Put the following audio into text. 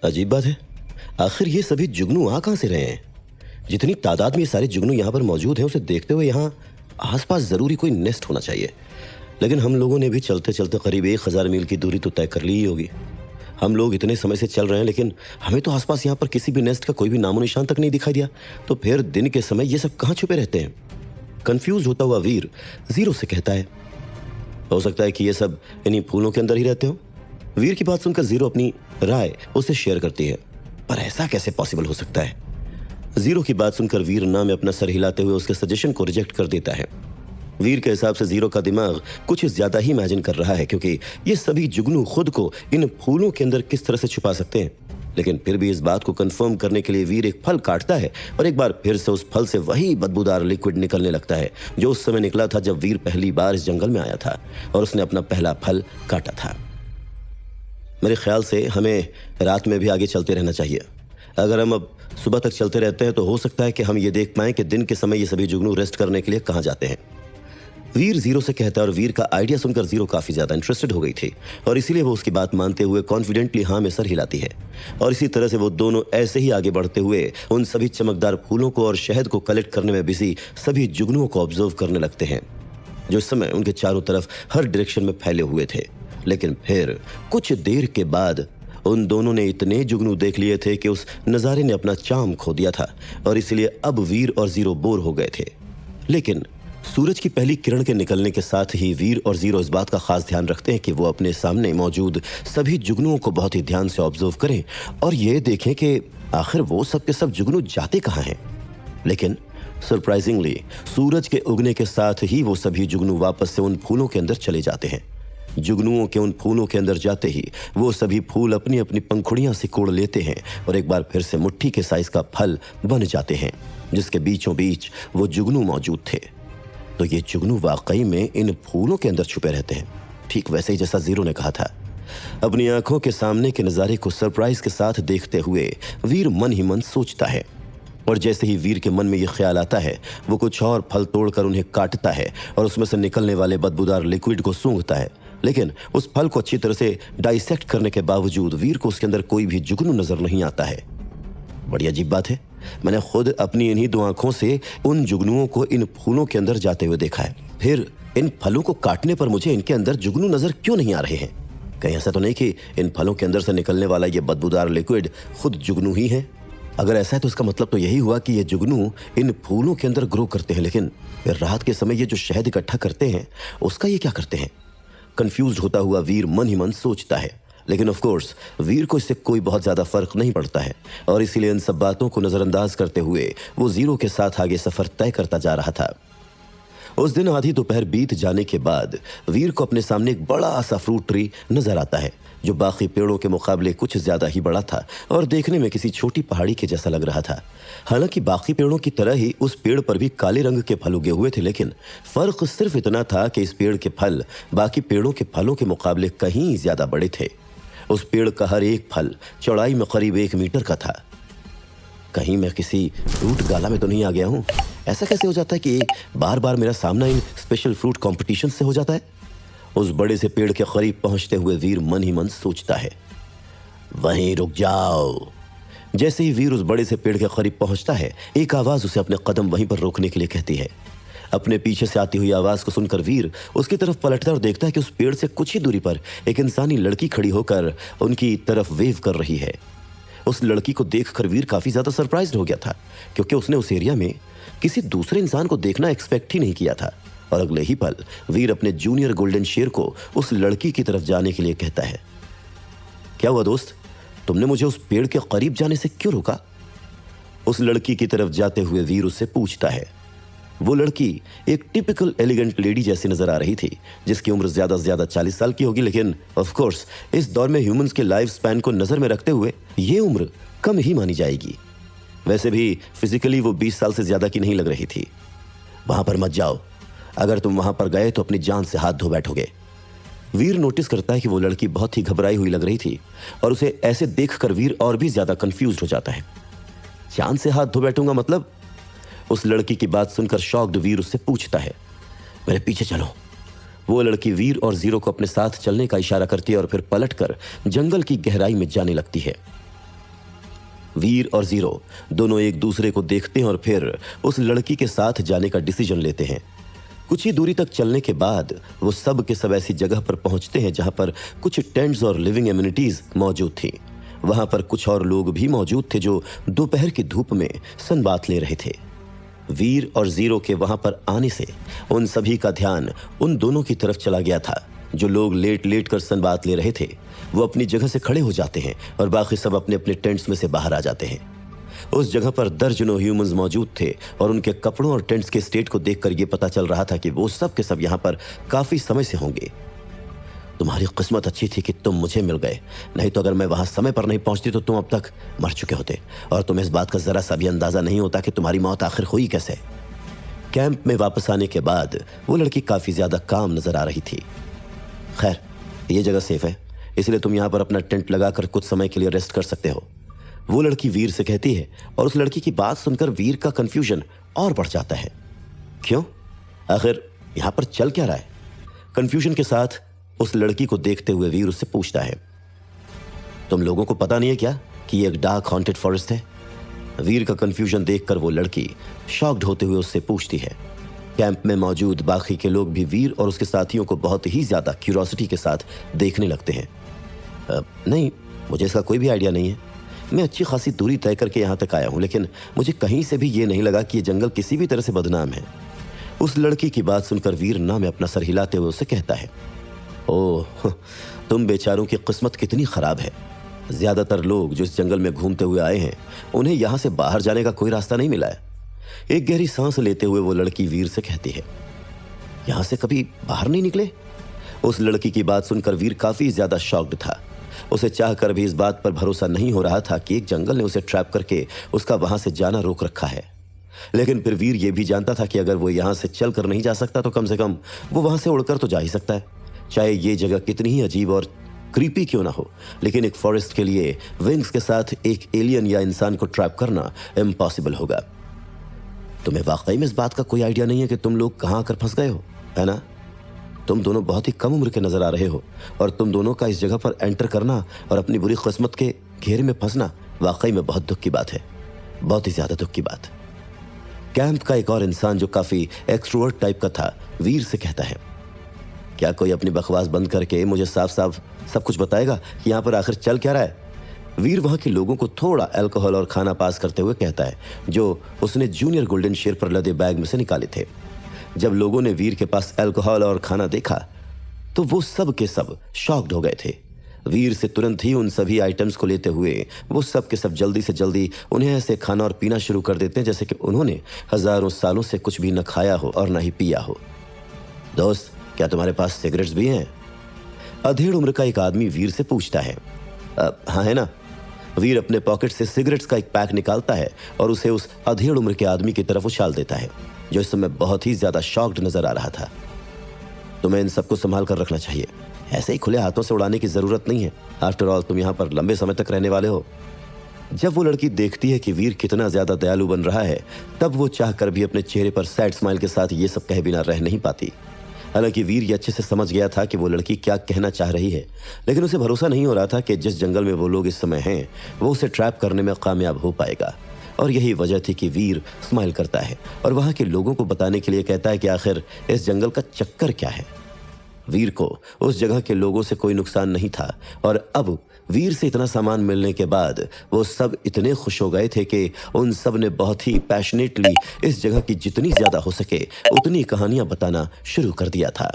अजीब बात है, आखिर ये सभी जुगनू आ कहां से रहे हैं? जितनी तादाद में ये सारे जुगनू यहाँ पर मौजूद हैं, उसे देखते हुए यहाँ आसपास जरूरी कोई नेस्ट होना चाहिए। लेकिन हम लोगों ने भी चलते चलते करीब 1000 मील की दूरी तो तय कर ली ही होगी। हम लोग इतने समय से चल रहे हैं, लेकिन हमें तो आसपास यहाँ पर किसी भी नेस्ट का कोई भी नामो निशान तक नहीं दिखाई दिया। तो फिर दिन के समय ये सब कहाँ छुपे रहते हैं? कंफ्यूज होता हुआ वीर जीरो से कहता है, हो सकता है कि ये सब इन्हीं फूलों के अंदर ही रहते हो। वीर की बात सुनकर जीरो अपनी राय उससे शेयर करती है, पर ऐसा कैसे पॉसिबल हो सकता है? जीरो की बात सुनकर वीर ना में अपना सर हिलाते हुए उसके सजेशन को रिजेक्ट कर देता है। वीर के हिसाब से जीरो का दिमाग कुछ ज्यादा ही इमेजिन कर रहा है, क्योंकि ये सभी जुगनू खुद को इन फूलों के अंदर किस तरह से छुपा सकते हैं। लेकिन फिर भी इस बात को कंफर्म करने के लिए वीर एक फल काटता है और एक बार फिर से उस फल से वही बदबूदार लिक्विड निकलने लगता है जो उस समय निकला था जब वीर पहली बार इस जंगल में आया था और उसने अपना पहला फल काटा था। मेरे ख्याल से हमें रात में भी आगे चलते रहना चाहिए। अगर हम अब सुबह तक चलते रहते हैं तो हो सकता है कि हम ये देख पाएं कि दिन के समय ये सभी जुगनू रेस्ट करने के लिए कहाँ जाते हैं। वीर जीरो से कहता है और वीर का आइडिया सुनकर जीरो काफी ज्यादा इंटरेस्टेड हो गई थी और इसीलिए वो उसकी बात मानते हुए कॉन्फिडेंटली हाँ में सर हिलाती है। और इसी तरह से वो दोनों ऐसे ही आगे बढ़ते हुए उन सभी चमकदार फूलों को और शहद को कलेक्ट करने में बिजी सभी जुगनुओं को ऑब्जर्व करने लगते हैं जो इस समय उनके चारों तरफ हर डायरेक्शन में फैले हुए थे। लेकिन फिर कुछ देर के बाद उन दोनों ने इतने जुगनू देख लिए थे कि उस नज़ारे ने अपना चार्म खो दिया था और इसलिए अब वीर और जीरो बोर हो गए थे। लेकिन सूरज की पहली किरण के निकलने के साथ ही वीर और जीरो इस बात का खास ध्यान रखते हैं कि वो अपने सामने मौजूद सभी जुगनुओं को बहुत ही ध्यान से ऑब्जर्व करें और ये देखें कि आखिर वो सब के सब जुगनू जाते कहाँ हैं। लेकिन सरप्राइजिंगली सूरज के उगने के साथ ही वो सभी जुगनू वापस से उन फूलों के अंदर चले जाते हैं। जुगनुओं के उन फूलों के अंदर जाते ही वो सभी फूल अपनी अपनी पंखुड़ियां सिकोड़ लेते हैं और एक बार फिर से मुट्ठी के साइज का फल बन जाते हैं जिसके बीचों बीच वो जुगनू मौजूद थे। तो ये जुगनू वाकई में इन फूलों के अंदर छुपे रहते हैं, ठीक वैसे ही जैसा जीरो ने कहा था। अपनी आंखों के सामने के नज़ारे को सरप्राइज के साथ देखते हुए वीर मन ही मन सोचता है और जैसे ही वीर के मन में यह ख्याल आता है वो कुछ और फल तोड़कर उन्हें काटता है और उसमें से निकलने वाले बदबूदार लिक्विड को सूंघता है। लेकिन उस फल को अच्छी तरह से डाइसेक्ट करने के बावजूद वीर को उसके अंदर कोई भी जुगनू नजर नहीं आता है। बड़ी अजीब बात है, मैंने खुद अपनी इन्हीं दो आंखों से उन जुगनुओं को इन फूलों के अंदर जाते हुए देखा है, फिर इन फलों को काटने पर मुझे इनके अंदर जुगनू नजर क्यों नहीं आ रहे हैं? कहीं ऐसा तो नहीं कि इन फलों के अंदर से निकलने वाला ये बदबूदार लिक्विड खुद जुगनू ही है? अगर ऐसा है तो इसका मतलब तो यही हुआ कि ये जुगनू इन फूलों के अंदर ग्रो करते हैं, लेकिन फिर रात के समय ये जो शहद इकट्ठा करते हैं उसका ये क्या करते हैं? कंफ्यूज होता हुआ वीर मन ही मन सोचता है। लेकिन ऑफ कोर्स वीर को इससे कोई बहुत ज्यादा फर्क नहीं पड़ता है और इसीलिए इन सब बातों को नजरअंदाज करते हुए वो जीरो के साथ आगे सफर तय करता जा रहा था। उस दिन आधी दोपहर बीत जाने के बाद वीर को अपने सामने एक बड़ा सा फ्रूट ट्री नजर आता है जो बाकी पेड़ों के मुकाबले कुछ ज्यादा ही बड़ा था और देखने में किसी छोटी पहाड़ी के जैसा लग रहा था। हालांकि बाकी पेड़ों की तरह ही उस पेड़ पर भी काले रंग के फल उगे हुए थे, लेकिन फर्क सिर्फ इतना था कि इस पेड़ के फल बाकी पेड़ों के फलों के मुकाबले कहीं ज्यादा बड़े थे। उस पेड़ का हर एक फल चौड़ाई में करीब 1 मीटर का था। कहीं मैं किसी फ्रूट गाला में तो नहीं आ गया हूँ? ऐसा कैसे हो जाता है कि बार बार मेरा सामना इन स्पेशल फ्रूट कॉम्पिटिशन से हो जाता है? उस बड़े से पेड़ के करीब पहुंचते हुए वीर मन ही मन सोचता है, वहीं रुक जाओ। जैसे ही वीर उस बड़े से पेड़ के करीब पहुंचता है एक आवाज उसे अपने कदम वहीं पर रोकने के लिए कहती है। अपने पीछे से आती हुई आवाज को सुनकर वीर उसकी तरफ पलटता और देखता है कि उस पेड़ से कुछ ही दूरी पर एक इंसानी लड़की खड़ी होकर उनकी तरफ वेव कर रही है। उस लड़की को देखकर वीर काफी ज्यादा सरप्राइज्ड हो गया था, क्योंकि उसने उस एरिया में किसी दूसरे इंसान को देखना एक्सपेक्ट ही नहीं किया था। और अगले ही पल वीर अपने जूनियर गोल्डन शेर को उस लड़की की तरफ जाने के लिए कहता है, क्या हुआ दोस्त, तुमने मुझे उस पेड़ के करीब जाने से क्यों रोका? उस लड़की की तरफ जाते हुए वीर उससे पूछता है। वो लड़की एक टिपिकल एलिगेंट लेडी जैसी नजर आ रही थी, जिसकी उम्र ज्यादा से ज्यादा 40 साल की होगी, लेकिन ऑफ कोर्स इस दौर में ह्यूमंस के लाइफ स्पैन को नजर में रखते हुए ये उम्र कम ही मानी जाएगी। वैसे भी फिजिकली वो 20 साल से ज्यादा की नहीं लग रही थी। वहां पर मत जाओ, अगर तुम वहां पर गए तो अपनी जान से हाथ धो बैठोगे। वीर नोटिस करता है कि वो लड़की बहुत ही घबराई हुई लग रही थी और उसे ऐसे देखकर वीर और भी ज्यादा कंफ्यूज हो जाता है। जान से हाथ धो बैठूंगा मतलब? उस लड़की की बात सुनकर शॉक्ड वीर उससे पूछता है, मेरे पीछे चलो। वो लड़की वीर और जीरो को अपने साथ चलने का इशारा करती है और फिर पलटकर जंगल की गहराई में जाने लगती है। वीर और जीरो दोनों एक दूसरे को देखते हैं और फिर उस लड़की के साथ जाने का डिसीजन लेते हैं। कुछ ही दूरी तक चलने के बाद वो सब के सब ऐसी जगह पर पहुंचते हैं जहां पर कुछ टेंट्स और लिविंग एम्यूनिटीज मौजूद थी। वहां पर कुछ और लोग भी मौजूद थे जो दोपहर की धूप में सनबाथ ले रहे थे। वीर और जीरो के वहां पर आने से उन सभी का ध्यान उन दोनों की तरफ चला गया था। जो लोग लेट लेट कर सनबाथ ले रहे थे वो अपनी जगह से खड़े हो जाते हैं और बाकी सब अपने अपने टेंट्स में से बाहर आ जाते हैं। उस जगह पर दर्जनों ह्यूमंस मौजूद थे और उनके कपड़ों और टेंट्स के स्टेट को देखकर यह पता चल रहा था कि वो सब के सब यहां पर काफी समय से होंगे। तुम्हारी किस्मत अच्छी थी कि तुम मुझे मिल गए, नहीं तो अगर मैं वहां समय पर नहीं पहुंचती तो तुम अब तक मर चुके होते और तुम्हें इस बात का जरा सा भी अंदाजा नहीं होता कि तुम्हारी मौत आखिर हुई कैसे। कैंप में वापस आने के बाद वो लड़की काफी ज्यादा काम नजर आ रही थी। खैर, ये जगह सेफ है, इसलिए तुम यहां पर अपना टेंट लगाकर कुछ समय के लिए रेस्ट कर सकते हो, वो लड़की वीर से कहती है। और उस लड़की की बात सुनकर वीर का कंफ्यूजन और बढ़ जाता है। क्यों? आखिर यहां पर चल क्या रहा है? कंफ्यूजन के साथ उस लड़की को देखते हुए वीर उससे पूछता है, तुम लोगों को पता नहीं है क्या कि ये एक डार्क हॉन्टेड फॉरेस्ट है? वीर का कंफ्यूजन देखकर वो लड़की शॉक्ड होते हुए उससे पूछती है। कैंप में मौजूद बाकी के लोग भी वीर और उसके साथियों को बहुत ही ज्यादा क्यूरियोसिटी के साथ देखने लगते हैं। नहीं, मुझे इसका कोई भी आइडिया नहीं है। मैं अच्छी खासी दूरी तय करके यहाँ तक आया हूँ, लेकिन मुझे कहीं से भी ये नहीं लगा कि ये जंगल किसी भी तरह से बदनाम है। उस लड़की की बात सुनकर वीर ना में अपना सर हिलाते हुए उससे कहता है, ओह, तुम बेचारों की किस्मत कितनी खराब है। ज्यादातर लोग जो इस जंगल में घूमते हुए आए हैं उन्हें यहाँ से बाहर जाने का कोई रास्ता नहीं मिला है। एक गहरी सांस लेते हुए वो लड़की वीर से कहती है, यहाँ से कभी बाहर नहीं निकले? उस लड़की की बात सुनकर वीर काफी ज्यादा शॉक्ड था। उसे चाहकर भी इस बात पर भरोसा नहीं हो रहा था कि एक जंगल ने उसे ट्रैप करके उसका वहां से जाना रोक रखा है। लेकिन फिर वीर यह भी जानता था कि अगर वो यहां से चलकर नहीं जा सकता तो कम से कम वो वहां से उड़कर तो जा ही सकता है। चाहे ये जगह कितनी ही अजीब और क्रीपी क्यों ना हो, लेकिन एक फॉरेस्ट के लिए विंग्स के साथ एक एलियन या इंसान को ट्रैप करना इम्पॉसिबल होगा। तुम्हें वाकई में इस बात का कोई आइडिया नहीं है कि तुम लोग कहां आकर फंस गए हो, है ना? तुम दोनों बहुत ही कम उम्र के नजर आ रहे हो और तुम दोनों का इस जगह पर एंटर करना और अपनी बुरी किस्मत के घेरे में फंसना वाकई में बहुत दुख की बात है, बहुत ही ज्यादा दुख की बात। कैंप का एक और इंसान जो काफी एक्सट्रोवर्ट टाइप का था वीर से कहता है, क्या कोई अपनी बकवास बंद करके मुझे साफ साफ सब कुछ बताएगा कि यहाँ पर आखिर चल क्या रहा है? वीर वहां के लोगों को थोड़ा अल्कोहल और खाना पास करते हुए कहता है, जो उसने जूनियर गोल्डन शेर पर लदे बैग में से निकाले थे। जब लोगों ने वीर के पास अल्कोहल और खाना देखा तो वो सब के सब शॉक्ड हो गए थे। वीर से तुरंत ही उन सभी आइटम्स को लेते हुए वो सब के सब जल्दी से जल्दी उन्हें ऐसे खाना और पीना शुरू कर देते हैं जैसे कि उन्होंने हजारों सालों से कुछ भी न खाया हो और न ही पिया हो। दोस्त, क्या तुम्हारे पास सिगरेट्स भी हैं? अधेड़ उम्र का एक आदमी वीर से पूछता है। हाँ, है ना। वीर अपने पॉकेट से सिगरेट्स का एक पैक निकालता है और उसे उस अधेड़ उम्र के आदमी की तरफ उछाल देता है, जो इस समय बहुत ही ज्यादा शॉक्ड नजर आ रहा था। तुम्हें इन सबको संभाल कर रखना चाहिए, ऐसे ही खुले हाथों से उड़ाने की जरूरत नहीं है। आफ्टर ऑल तुम यहाँ पर लंबे समय तक रहने वाले हो। जब वो लड़की देखती है कि वीर कितना ज्यादा दयालु बन रहा है, तब वो चाहकर भी अपने चेहरे पर सैड स्माइल के साथ ये सब कहे बिना रह नहीं पाती। हालांकि वीर ये अच्छे से समझ गया था कि वो लड़की क्या कहना चाह रही है, लेकिन उसे भरोसा नहीं हो रहा था कि जिस जंगल में वो लोग इस समय हैं वो उसे ट्रैप करने में कामयाब हो पाएगा। और यही वजह थी कि वीर स्माइल करता है और वहां के लोगों को बताने के लिए कहता है कि आखिर इस जंगल का चक्कर क्या है। वीर को उस जगह के लोगों से कोई नुकसान नहीं था और अब वीर से इतना सामान मिलने के बाद वो सब इतने खुश हो गए थे कि उन सब ने बहुत ही पैशनेटली इस जगह की जितनी ज्यादा हो सके उतनी कहानियां बताना शुरू कर दिया था।